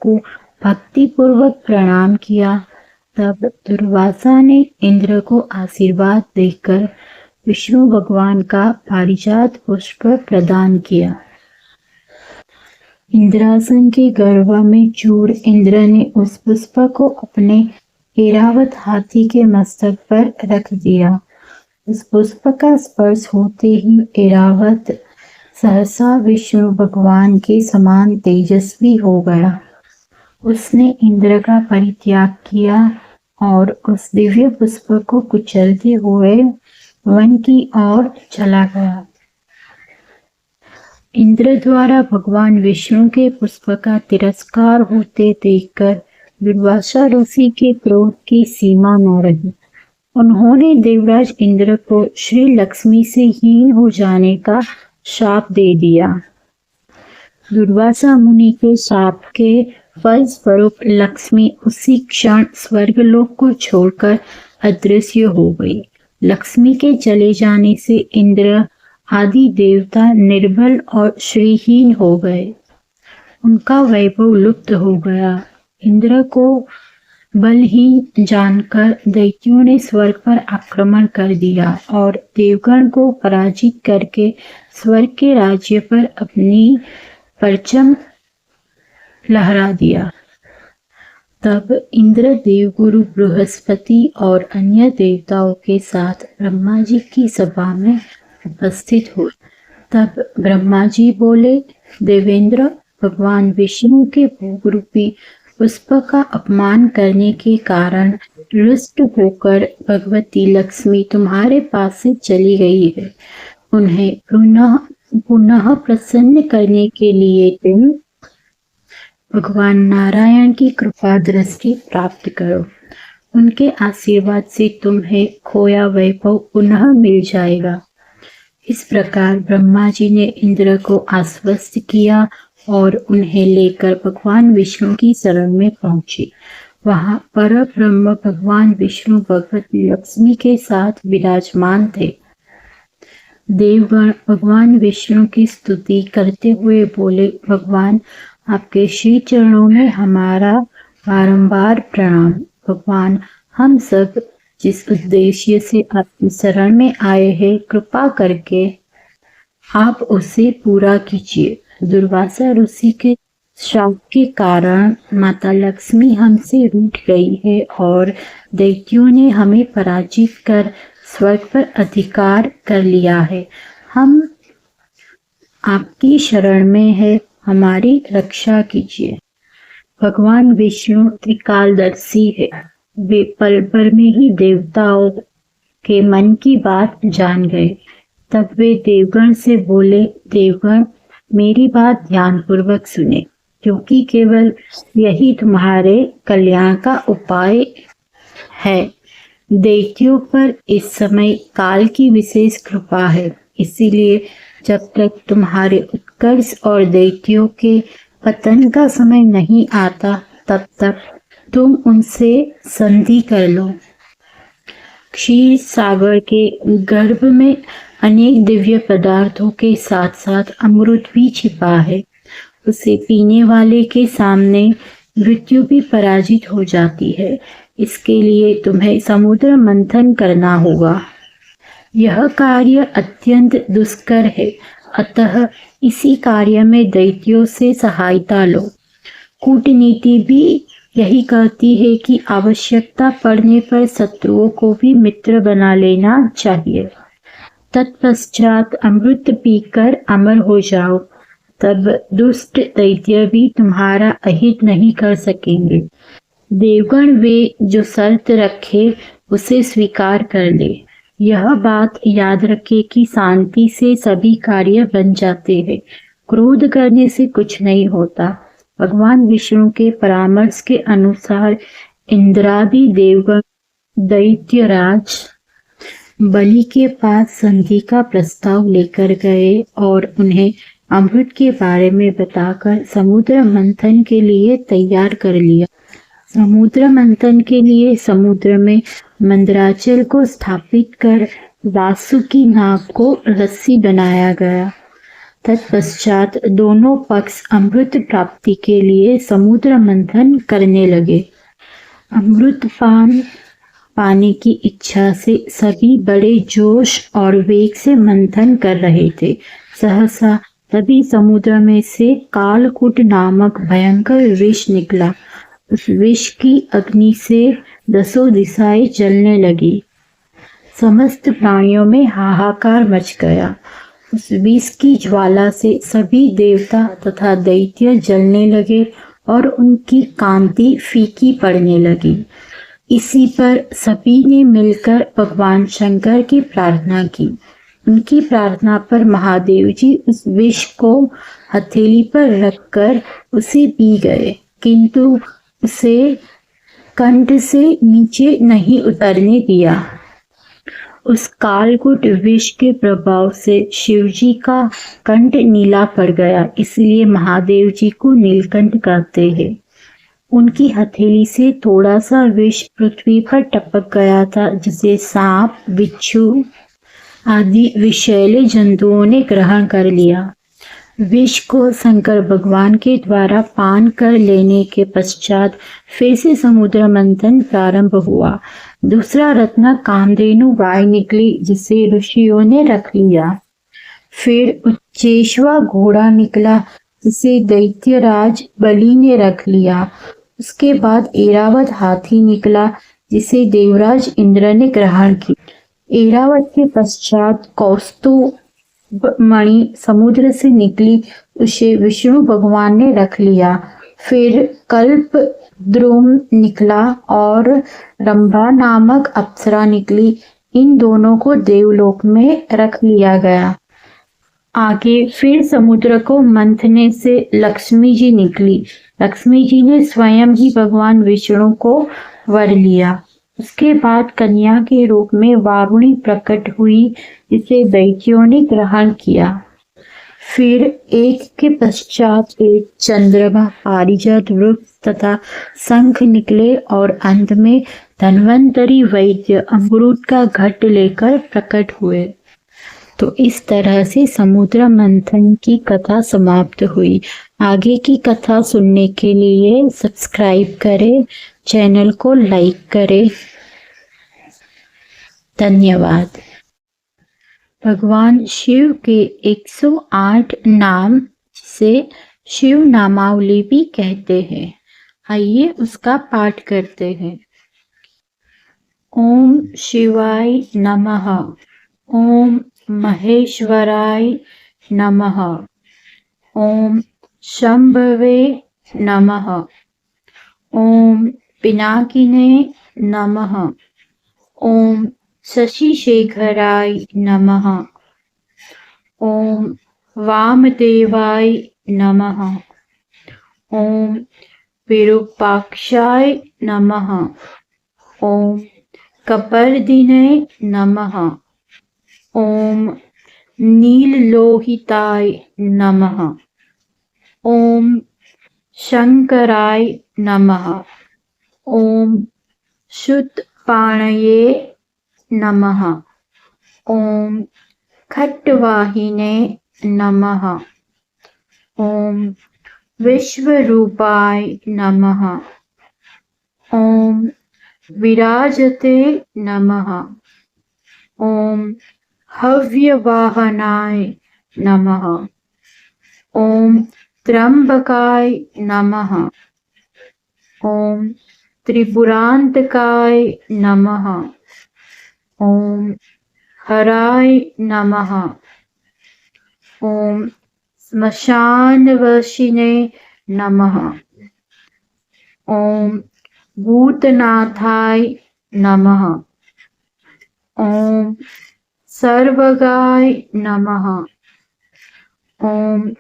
को भक्ति पूर्वक प्रणाम किया। तब दुर्वासा ने इंद्र को आशीर्वाद देकर विष्णु भगवान का पारिजात पुष्प प्रदान किया। इंद्रासन के गर्भ में चूर इंद्र ने उस पुष्प को अपने ऐरावत हाथी के मस्तक पर रख दिया। उस पुष्प का स्पर्श होते ही ऐरावत सहसा विष्णु भगवान के समान तेजस्वी हो गया। उसने इंद्र का परित्याग किया और उस दिव्य पुष्प को कुचलते हुए वन की ओर चला गया। इंद्र द्वारा भगवान विष्णु के पुष्प का तिरस्कार होते देखकर दुर्वासा ऋषि के क्रोध की सीमा न रही। उन्होंने देवराज इंद्र को श्री लक्ष्मी से हीन हो जाने का शाप दे दिया। दुर्वासा मुनि के शाप के फलस्वरूप लक्ष्मी उसी क्षण स्वर्गलोक को छोड़कर अदृश्य हो गई। लक्ष्मी के चले जाने से इंद्र आदि देवता निर्बल और श्रीहीन हो गए। उनका वैभव लुप्त हो गया। इंद्र को बलहीन जानकर दैत्यों ने स्वर्ग पर आक्रमण कर दिया और देवगण को पराजित करके स्वर्ग के राज्य पर अपनी परचम लहरा दिया। तब इंद्र देवगुरु बृहस्पति और अन्य देवताओं के साथ ब्रह्मा जी की सभा में उपस्थित हुए। तब ब्रह्मा जी बोले, देवेंद्र, भगवान विष्णु के भोग रूपी पुष्प का अपमान करने के कारण रुष्ट होकर भगवती लक्ष्मी तुम्हारे पास से चली गई है। उन्हें पुनः प्रसन्न करने के लिए तुम भगवान नारायण की कृपा दृष्टि प्राप्त करो। उनके आशीर्वाद से तुम्हें खोया वैभव पुनः मिल जाएगा। इस प्रकार ब्रह्मा जी ने इंद्र को आश्वस्त किया और उन्हें लेकर भगवान विष्णु की शरण में पहुंचे। वहां पर ब्रह्म भगवान विष्णु भगवती लक्ष्मी के साथ विराजमान थे। देवगण भगवान विष्णु की स्तुति करते हुए बोले, भगवान, आपके श्री चरणों में हमारा बारंबार प्रणाम। भगवान, हम सब जिस उद्देश्य से आपकी शरण में आए हैं, कृपा करके आप उसे पूरा कीजिए। दुर्वासा ऋषि के श्राप के कारण माता लक्ष्मी हमसे रूठ गई है और दैत्यों ने हमें पराजित कर स्वर्ग पर अधिकार कर लिया है। हम आपकी शरण में है, हमारी रक्षा कीजिए। भगवान विष्णु त्रिकालदर्शी है। वे पल भर में ही देवताओं के मन की बात जान गए। तब वे देवगण से बोले, देवगण, मेरी बात ध्यान पूर्वक सुने, क्योंकि केवल यही तुम्हारे कल्याण का उपाय है। दैत्यों पर इस समय काल की विशेष कृपा है, इसीलिए जब तक तुम्हारे उत्कर्ष और दैत्यों के पतन का समय नहीं आता, तब तक तुम उनसे संधि कर लो। क्षीर सागर के गर्भ में अनेक दिव्य पदार्थों के साथ साथ अमृत भी छिपा है। उसे पीने वाले के सामने मृत्यु भी पराजित हो जाती है। इसके लिए तुम्हें समुद्र मंथन करना होगा। यह कार्य अत्यंत दुष्कर है, अतः इसी कार्य में दैत्यों से सहायता लो। कूटनीति भी यही कहती है कि आवश्यकता पड़ने पर शत्रुओं को भी मित्र बना लेना चाहिए। तत्पश्चात अमृत पीकर अमर हो जाओ, तब दुष्ट दैत्य भी तुम्हारा अहित नहीं कर सकेंगे। देवगण वे जो शर्त रखे उसे स्वीकार कर ले। यह बात याद रखे कि शांति से सभी कार्य बन जाते हैं, क्रोध करने से कुछ नहीं होता। भगवान विष्णु के परामर्श के अनुसार इंद्रादि देवगण दैत्यराज बलि के पास संधि का प्रस्ताव लेकर गए और उन्हें अमृत के बारे में बताकर समुद्र मंथन के लिए तैयार कर लिया। समुद्र मंथन के लिए समुद्र में मंदराचल को स्थापित कर वासुकी नाग को रस्सी बनाया गया। तत्पश्चात दोनों पक्ष अमृत प्राप्ति के लिए समुद्र मंथन करने लगे। अमृत पान पाने की इच्छा से सभी बड़े जोश और वेग से मंथन कर रहे थे। सहसा तभी समुद्र में से कालकूट नामक भयंकर विष निकला। उस विष की अग्नि से 10 दिशाएं जलने लगी। समस्त प्राणियों में हाहाकार मच गया। उस विष की ज्वाला से सभी देवता तथा दैत्य जलने लगे और उनकी कांति फीकी पड़ने लगी। इसी पर सभी ने मिलकर भगवान शंकर की प्रार्थना की। उनकी प्रार्थना पर महादेव जी उस विष को हथेली पर रखकर उसे पी गए, किंतु उसे कंठ से नीचे नहीं उतरने दिया। उस कालकूट विष के प्रभाव से शिवजी का कंठ नीला पड़ गया, इसलिए महादेव जी को नीलकंठ कहते हैं। उनकी हथेली से थोड़ा सा विष पृथ्वी पर टपक गया था, जिसे सांप, बिच्छू आदि विषैले जंतुओं ने ग्रहण कर लिया। विष को शंकर भगवान के द्वारा पान कर लेने के पश्चात फिर से समुद्र मंथन प्रारंभ हुआ। दूसरा रत्न कामधेनु गाय निकली, जिसे ऋषियों ने रख लिया। फिर उच्चेश्वा घोड़ा निकला, जिसे दैत्यराज बलि ने रख लिया। उसके बाद ऐरावत हाथी निकला, जिसे देवराज इंद्र ने ग्रहण किया। ऐरावत के पश्चात कौस्तुभ मणि समुद्र से निकली, उसे विष्णु भगवान ने रख लिया। फिर कल्प द्रुम निकला और रंभा नामक अप्सरा निकली। इन दोनों को देवलोक में रख लिया गया। आगे फिर समुद्र को मंथने से लक्ष्मी जी निकली। लक्ष्मी जी ने स्वयं ही भगवान विष्णु को वर लिया। उसके बाद कन्या के रूप में वारुणी प्रकट हुई, जिसे दैत्यों ने ग्रहण किया। फिर एक के पश्चात एक चंद्रमा, पारिजात वृक्ष तथा शंख निकले और अंत में धन्वंतरी वैद्य अमृत का घट लेकर प्रकट हुए। तो इस तरह से समुद्र मंथन की कथा समाप्त हुई। आगे की कथा सुनने के लिए सब्सक्राइब करें, चैनल को लाइक करें। धन्यवाद। भगवान शिव के 108 नाम से शिव नामावली भी कहते हैं। आइए उसका पाठ करते हैं। ओम शिवाय नमः। ओम महेश्वराय नमः। ओम शंभवे नमः। ओम पिनाकिने नमः। ओम शशिशेखराय नमः। ओम वामदेवाय नमः। ओम विरूपाक्षाय नमः। ओम कपर्दिने नमः। ओम नीललोहिताय नमः। ओम शंकराय नमः। ओम शुद्धपाणये नमः। ओम खट्टवाहिने नमः। ओम विश्वरूपाय नमः। ओम विराजते नमः। ओम हव्यवाहनाय नमः। ओम त्र्यंबकाय नमः। ओम त्रिपुरांतकाय नमः। ओम हराय नमः। ओम श्मशानवासिने नमः। ओम भूतनाथाय नमः। ओम सर्वगाय नमः। ओम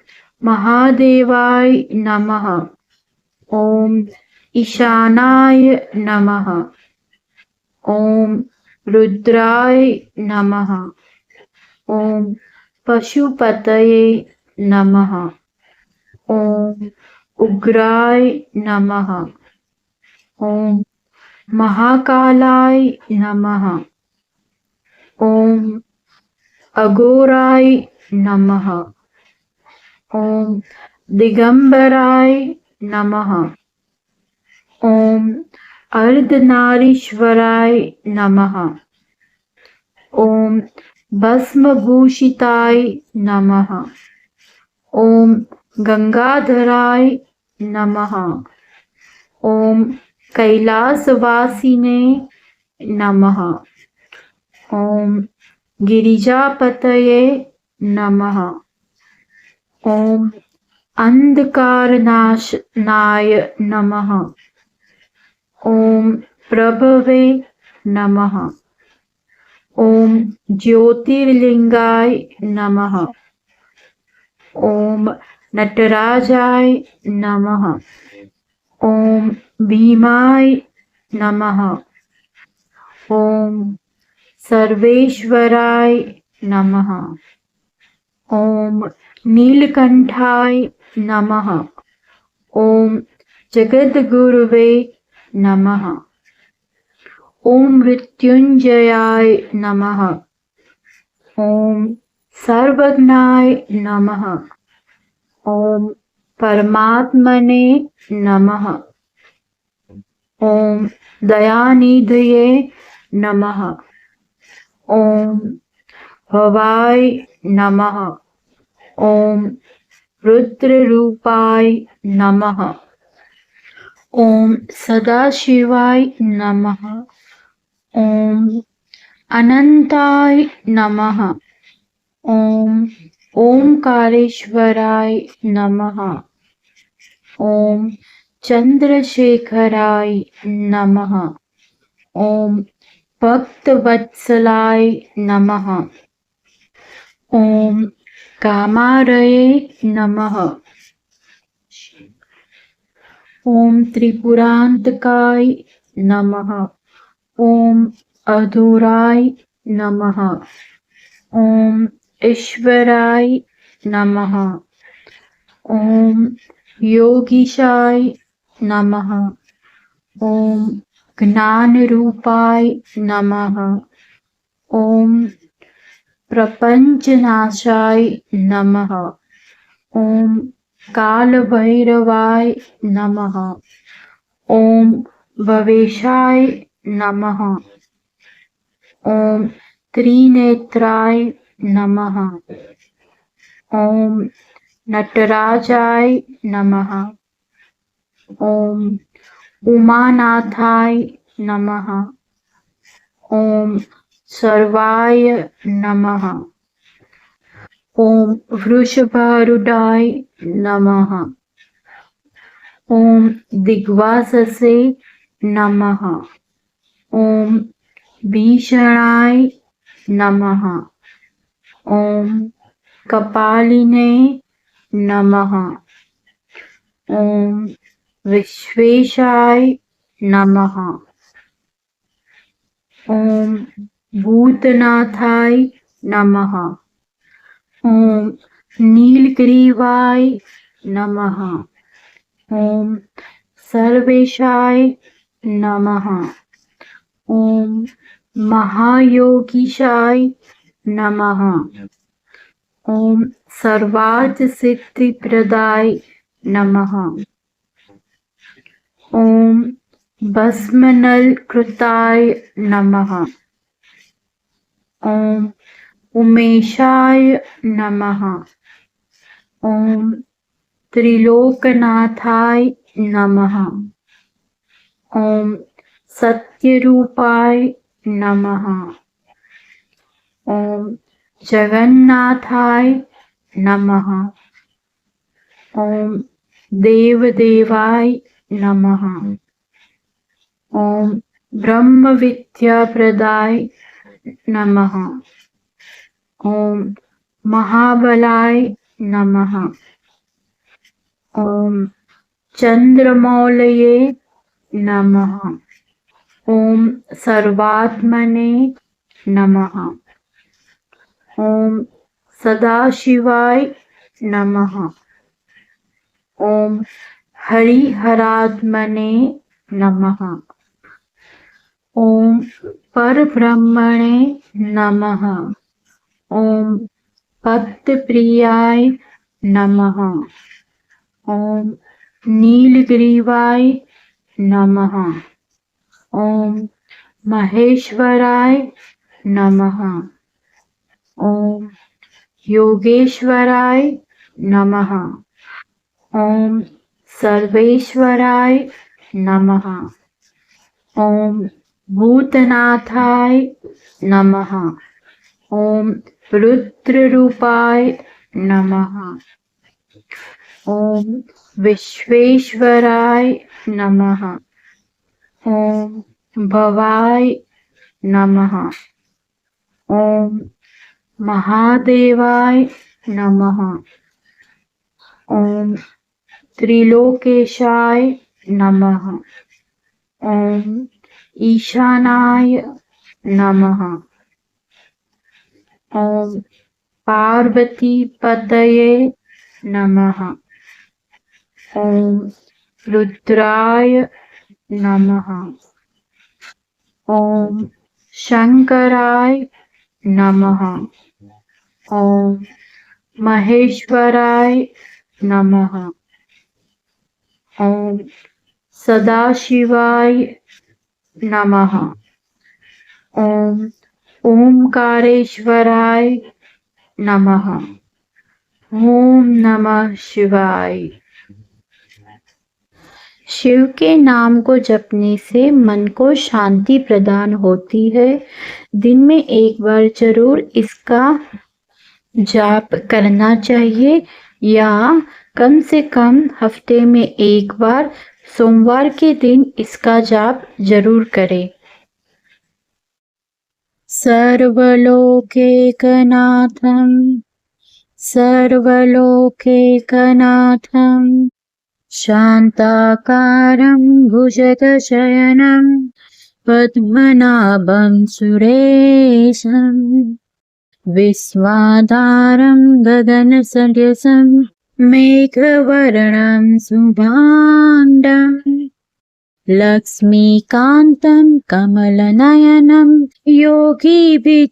महादेवाय नमः। ओम ईशानाय नमः। ओम रुद्राय नमः। ओम पशुपतये नमः। ओम उग्राय नमः। ओम महाकालाय नमः। ओम अघोराय नमः। ओम दिगंबराय नमः। ओम अर्धनारीश्वराय नमः। ओम भस्मभूषिताय नमः। ओम गंगाधराय नमः। ओम कैलासवासिने नमः। ओम गिरिजापतये नमः। ओम अंधकारनाशनाय नमः। ओम प्रभवे नमः। ओम ज्योतिर्लिंगाय नमः। ओम नटराजाय नमः। ओम भीमाय नमः। ओम सर्वेश्वराय नमः। ओम नीलकंठाय नमः। ओम जगद्गुरुवे नमः। ओम मृत्युंजयाय नमः। ओम सर्वज्ञाय नमः। ओम परमात्मने नमः। ओम दयानिधये नमः। ओम भवाय नमः। ओम रुद्ररूपाय नमः। ओम सदाशिवाय नमः। ओम अनंताय नमः। ओम ओंकारेश्वराय नमः। ओम चंद्रशेखराय नमः। ओम भक्तवत्सलाय नमः। ओम कामारये नमः। ओम त्रिपुरांतकाय नमः। ओम अधूराय नमः। ओम ईश्वराय नमः। ओम योगीशाय नमः। ओम ज्ञानरूपाय नमः। ओम प्रपंचनाशाय नमः। ओम कालभैरवाय नमः। ओम भवेशाय नमः। ओम त्रिनेत्राय नमः। ओम नटराजाय नमः। ओम उमानाथाय नमः। ओम सर्वाय नमः। ओम वृषभारूढ़ाय नमः। ओम दिग्वाससे नमः। ओम भीषणाय नमः। ओम कपालिने नमः। ओम विश्वेशाय नमः। ओम भूतनाथाय नमः। ओम नीलग्रीवाय नमः। ओम सर्वेशाय नमः। ओम महायोगीशाय नमः। ओम सर्वार्थ सिद्धिप्रदाय नमः। ओम भस्मनलकृताय नमः। ओम उमेशाय नमः। ओम त्रिलोकनाथाय नमः। ओम सत्यरूपाय नमः। ओम जगन्नाथाय नमः। ओम देवदेवाय नमः। ओम ब्रह्मविद्याप्रदाय नमः। ओम महाबलाय नमः। ओम चंद्रमौलये नमः। ओम सर्वात्मने नमः। ओम सदाशिवाय नमः। ओम हरिहरात्मने नमः। ओम परब्रह्मणे नमः। ओम भक्तप्रियाय नमः। ओम नीलग्रीवाय नमः। ओम महेश्वराय नमः। ओम योगेश्वराय नमः। ओम सर्वेश्वराय नमः। ओम भूतनाथाय नमः। ओम रुद्ररूपाय नमः। ओम विश्वेश्वराय नमः। ओम भवाय नमः। ओम महादेवाय नमः। ओम त्रिलोकेशाय नमः। ओम ईशानाय नमः। ओम पार्वती पतये नमः। ओम रुद्राय नमः। ओम शंकराय नमः। ओम महेश्वराय नमः। ओम सदाशिवाय नमः। ओम ओंकारेश्वराय नमः। ओम नमः शिवाय। शिव के नाम को जपने से मन को शांति प्रदान होती है। दिन में एक बार जरूर इसका जाप करना चाहिए या कम से कम हफ्ते में एक बार सोमवार के दिन इसका जाप जरूर करें। सर्वलोकैकनाथं सर्वलोकैकनाथं शान्ताकारं भुजगशयनं पद्मनाभं सुरेशं विश्वाधारं गगनसदृशं मेघवर्णं शुभाङ्गं लक्ष्मीकान्तं कमलनयनं योगिविद्यानगम्यं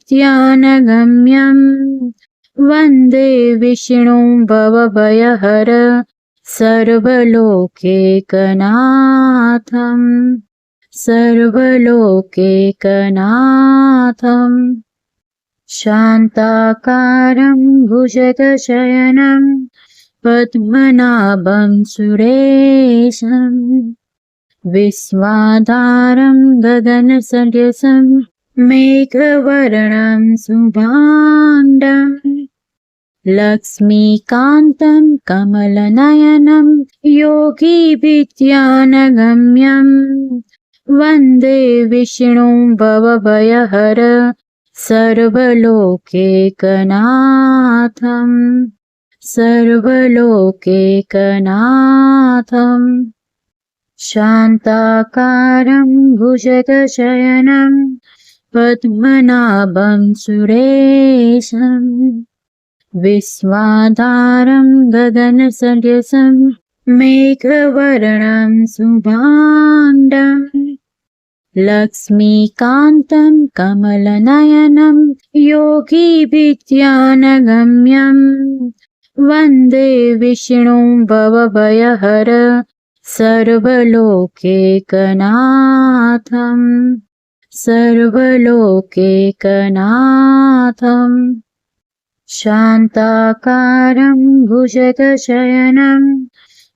वन्दे विष्णुं भवभयहर सर्वलोकैकनाथं सर्वलोकैकनाथं शान्ताकारं भुजगशयनं पद्मनाभं सुरेशं विश्वाधारं गगनसदृशं मेघवर्णं शुभाङ्गं लक्ष्मीकान्तं कमलनयनं योगिविद्यानगम्यं वन्दे विष्णुं भवभयहर सर्वलोकैकनाथं सर्वलोकैकनाथं शान्ताकारं भुजगशयनं पद्मनाभं सुरेशं विश्वाधारं गगनसदृशं मेघवर्णं शुभाङ्गं लक्ष्मीकान्तं कमलनयनं योगिविद्यानगम्यं वन्दे विष्णुं भवभयहर सर्वलोकैकनाथं सर्वलोकैकनाथं शान्ताकारं भुजगशयनं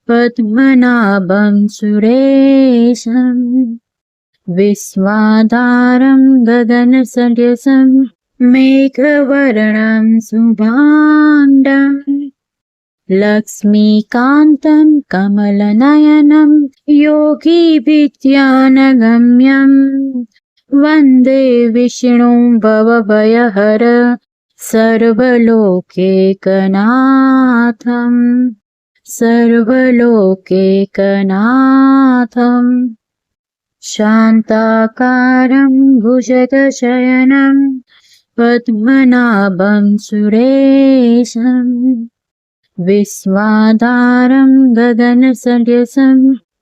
पद्मनाभं सुरेशं विश्वाधारं गगनसदृशं मेघवर्णं शुभाङ्गं लक्ष्मीकान्तं कमलनयनं योगिविद्यानगम्यं वन्दे विष्णुं भवभयहर सर्वलोकैकनाथं सर्वलोकैकनाथं शान्ताकारं भुजगशयनं पद्मनाभं सुरेशं विश्वाधारं गगनसदृशं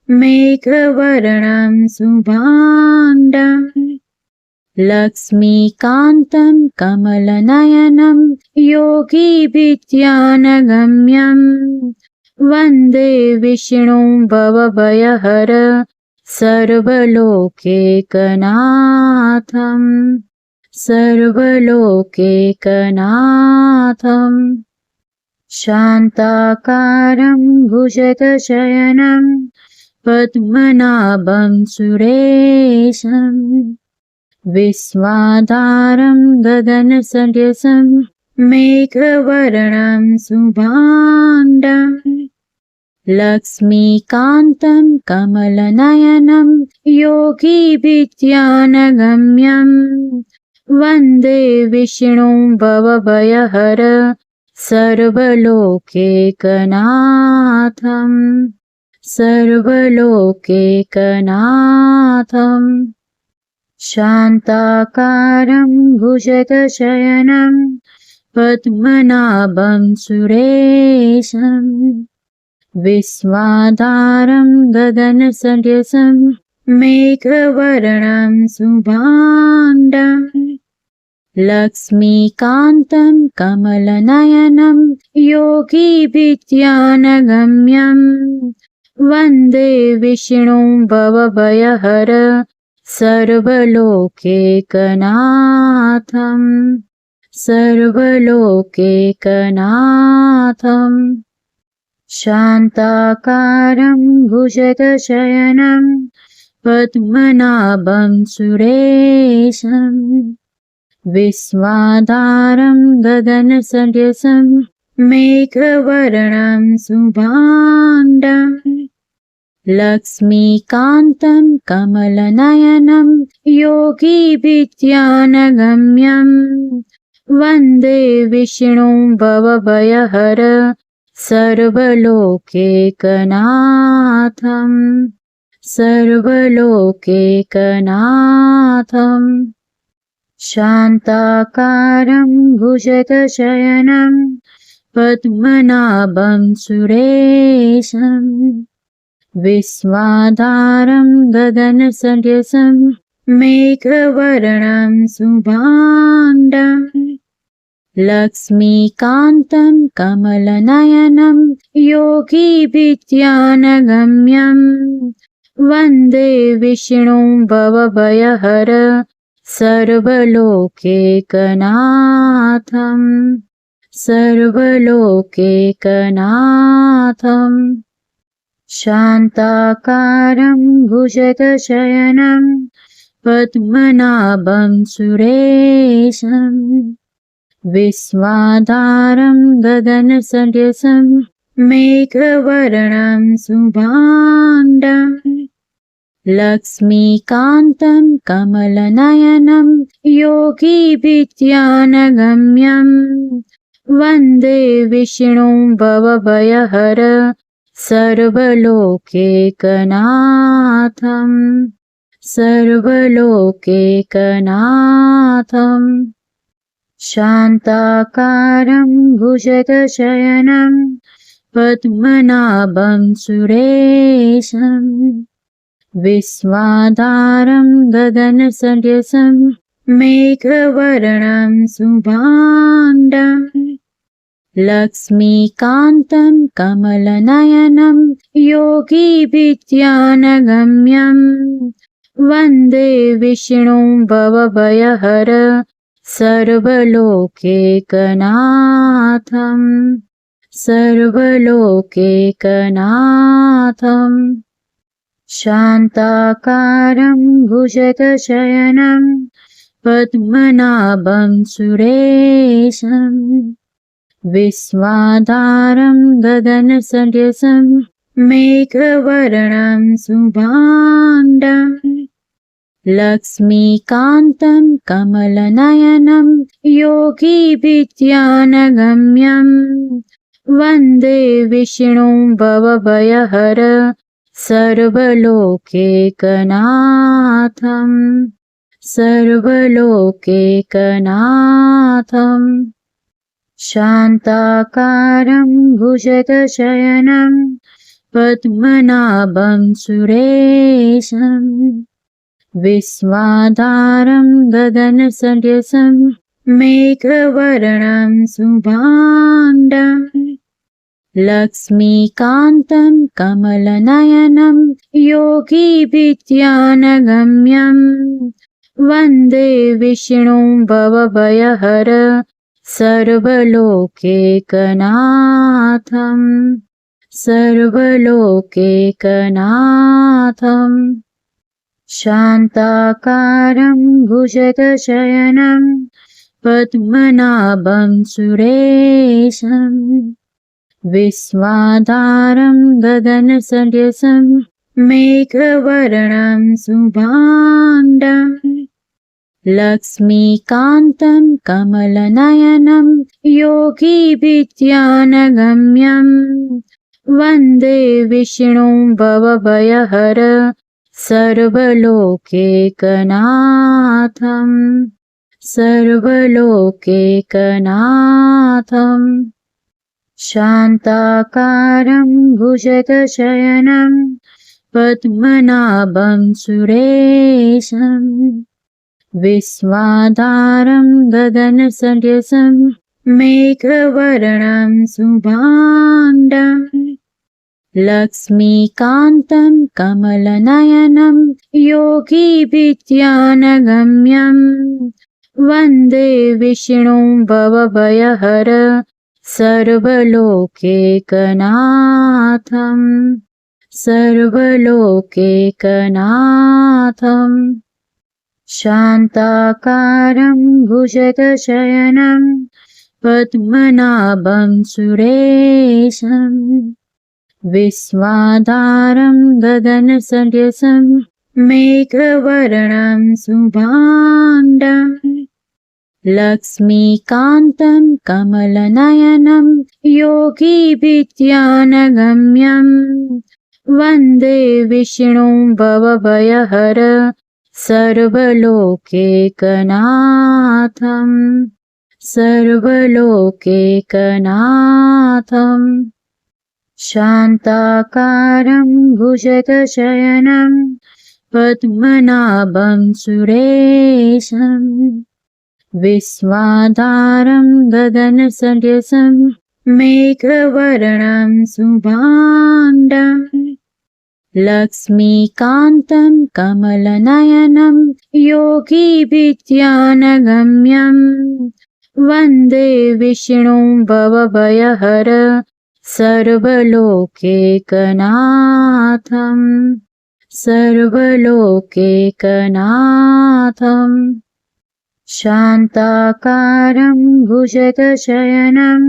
मेघवर्णं शुभाङ्गं लक्ष्मीकान्तं कमलनयनं योगीभिध्यानगम्यं वन्दे विष्णुं भवभयहर सर्वलोकैकनाथं सर्वलोकैकनाथम् शान्ताकारं भुजगशयनं पद्मनाभं सुरेशं विश्वाधारं गगनसदृशं मेघवर्णं शुभाङ्गं लक्ष्मीकान्तं कमलनयनं योगीभिध्यानगम्यं वन्दे विष्णुं भवभयहर सर्वलोकैकनाथं सर्वलोकैकनाथम् शान्ताकारं भुजगशयनं पद्मनाभं सुरेशं विश्वाधारं गगनसदृशं मेघवर्णं शुभाङ्गं लक्ष्मीकान्तं कमलनयनं योगीभिध्यानगम्यं वन्दे विष्णुं भवभयहर सर्वलोकैकनाथं सर्वलोकैकनाथम् शान्ताकारं भुजगशयनं पद्मनाभं सुरेशं विश्वाधारं गगनसदृशं मेघवर्णं शुभाङ्गं लक्ष्मीकान्तं कमलनयनं योगीभिध्यानगम्यं वन्दे विष्णुं भवभयहर सर्वलोकैकनाथं सर्वलोकैकनाथम् शान्ताकारं भुजगशयनं पद्मनाभं सुरेशं विश्वाधारं गगनसदृशं मेघवर्णं शुभाङ्गं लक्ष्मीकान्तं कमलनयनं योगीभिध्यानगम्यं वन्दे विष्णुं भवभयहर सर्वलोकैकनाथं सर्वलोकैकनाथम् शान्ताकारं भुजगशयनं पद्मनाभं सुरेशं विश्वाधारं गगनसदृशं मेघवर्णं शुभाङ्गं लक्ष्मीकान्तं कमलनयनं योगीभिध्यानगम्यं वन्दे विष्णुं भवभयहर सर्वलोकैकनाथं सर्वलोकैकनाथम् शान्ताकारं भुजगशयनं पद्मनाभं सुरेशं विश्वाधारं गगनसदृशं मेघवर्णं शुभाङ्गं लक्ष्मीकान्तं कमलनयनं योगीभिध्यानगम्यं वन्दे विष्णुं भवभयहर सर्वलोकैकनाथं सर्वलोकैकनाथम् शान्ताकारं भुजगशयनं पद्मनाभं सुरेशं विश्वाधारं गगनसदृशं मेघवर्णं शुभाङ्गं लक्ष्मीकान्तं कमलनयनं योगीभिध्यानगम्यं वन्दे विष्णुं भवभयहर सर्वलोकैकनाथं सर्वलोकैकनाथम् शान्ताकारं भुजगशयनं पद्मनाभं सुरेशं विश्वाधारं गगनसदृशं मेघवर्णं शुभाङ्गं लक्ष्मीकान्तं कमलनयनं योगिभिज्ञानगम्यं वन्दे विष्णुं भवभयहर सर्वलोकैकनाथं सर्वलोकैकनाथम् शान्ताकारं भुजगशयनं पद्मनाभं सुरेशं विश्वाधारं गगनसदृशं मेघवर्णं शुभाङ्गं लक्ष्मीकान्तं कमलनयनं योगिभिज्ञानगम्यं वन्दे विष्णुं भवभयहर सर्वलोकैकनाथं सर्वलोकैकनाथम् शान्ताकारं भुजगशयनं पद्मनाभं सुरेशं विश्वाधारं गगनसदृशं मेघवर्णं शुभाङ्गं लक्ष्मीकान्तं कमलनयनं योगिभिज्ञानगम्यं वन्दे विष्णुं भवभयहर सर्वलोकैकनाथं सर्वलोकैकनाथम् शान्ताकारं भुजगशयनं पद्मनाभं सुरेशं विश्वाधारं गगनसदृशं मेघवर्णं शुभाङ्गं लक्ष्मीकान्तं कमलनयनं योगिभिज्ञानगम्यं वन्दे विष्णुं भवभयहर सर्वलोकैकनाथं सर्वलोकैकनाथम् शान्ताकारं भुजगशयनं पद्मनाभं सुरेशं विश्वाधारं गगनसदृशं मेघवर्णं शुभाङ्गं लक्ष्मीकान्तं कमलनयनं योगिभिज्ञानगम्यं वन्दे विष्णुं भवभयहर सर्वलोकैकनाथं सर्वलोकैकनाथम् शान्ताकारं भुजगशयनं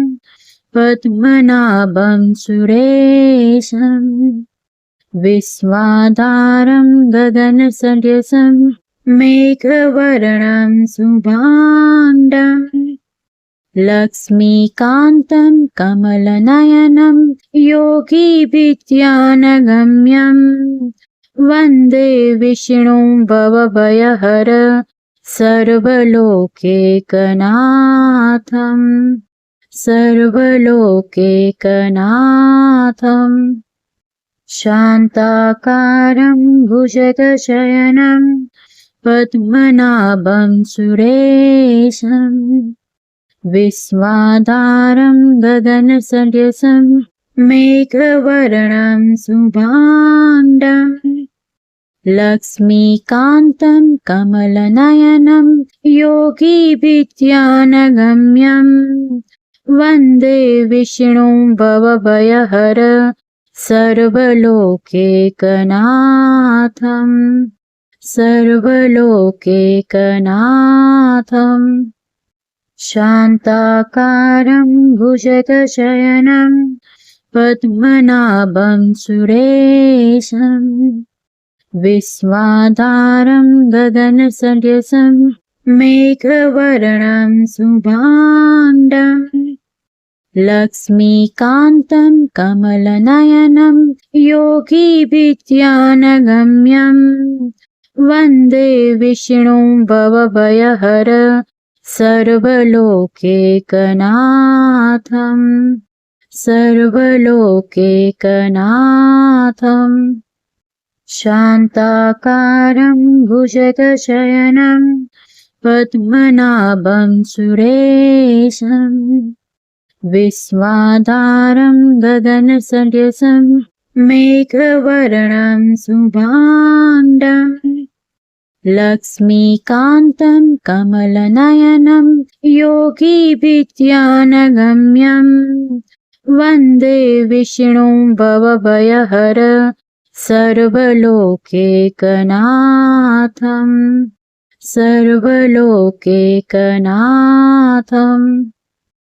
पद्मनाभं सुरेशं विश्वाधारं गगनसदृशं मेघवर्णं शुभाङ्गं लक्ष्मीकान्तं कमलनयनं योगिभिज्ञानगम्यं वन्दे विष्णुं भवभयहर सर्वलोकैकनाथं सर्वलोकैकनाथम् शान्ताकारं भुजगशयनं पद्मनाभं सुरेशं विश्वाधारं गगनसदृशं मेघवर्णं शुभाङ्गं लक्ष्मीकान्तं कमलनयनं योगिभिज्ञानगम्यं वन्दे विष्णुं भवभयहर सर्वलोकैकनाथं सर्वलोकैकनाथम् शान्ताकारं भुजगशयनं पद्मनाभं सुरेशं विश्वाधारं गगनसदृशं मेघवर्णं शुभाङ्गं लक्ष्मीकान्तं कमलनयनं योगिभिज्ञानगम्यं वन्दे विष्णुं भवभयहर सर्वलोकैकनाथं सर्वलोकैकनाथम् शान्ताकारं भुजगशयनं पद्मनाभं सुरेशं विश्वाधारं गगनसदृशं मेघवर्णं शुभाङ्गं लक्ष्मीकान्तं कमलनयनं योगिभिध्यानगम्यं वन्दे विष्णुं भवभयहर सर्वलोकैकनाथं सर्वलोकैकनाथम्।